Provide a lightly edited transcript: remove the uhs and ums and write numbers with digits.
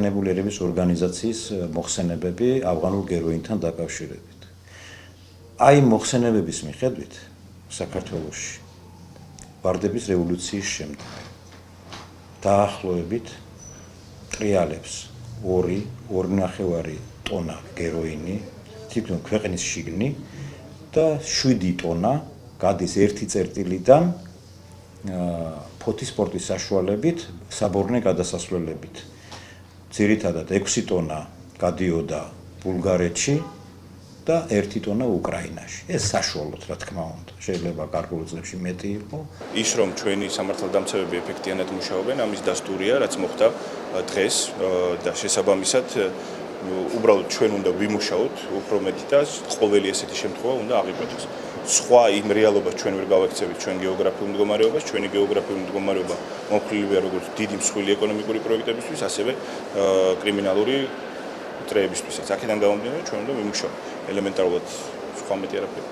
მixenebuli erების ორგანიზაციის მოხსენებები ავღანურ გეროინთან დაკავშირებით. Აი მოხსენებების მიხედვით საქართველოში ვარდების რევოლუციის შემდეგ დაახლოებით ტრიალებს 2.5 ტონა გეროინი, თითქმის ქვეყნის შიგნი და 7 ტონა გადის 1 წერტილიდან ფოთის სპორტის საშუალებით საბორნე გადასასვლელებით. ძირითადად 6 ტონა გადიოდა ბულგარეთში და 1 ტონა უკრაინაში. ეს საშუალოდ, რა თქმა უნდა, შეიძლება გარკვეულ წლებში მეტი იყო. ის რომ ჩვენი სამართალდამცავები ეფექტიანად მუშაობენ, ამის დასტურია, რაც მოხდა დღეს და შესაბამისად უბრალოდ ჩვენ უნდა ვიმუშაოთ უფრო მეტი და ყოველი ესეთი შემთხვევა უნდა აღიკვეთოს. სხვა იმ რეალობას ჩვენ ვერ გავაქცევით ჩვენ გეოგრაფიულ მდგომარეობას, ჩვენი გეოგრაფიული მდგომარეობა მომხმარებელია როგორც დიდი მსხვილი ეკონომიკური პროექტებისთვის, ასევე კრიმინალური წრეებისთვისაც. აქედან გამომდინარე ჩვენ უნდა ვიმუშაოთ ელემენტარულად სხვა მეტი არაფერი.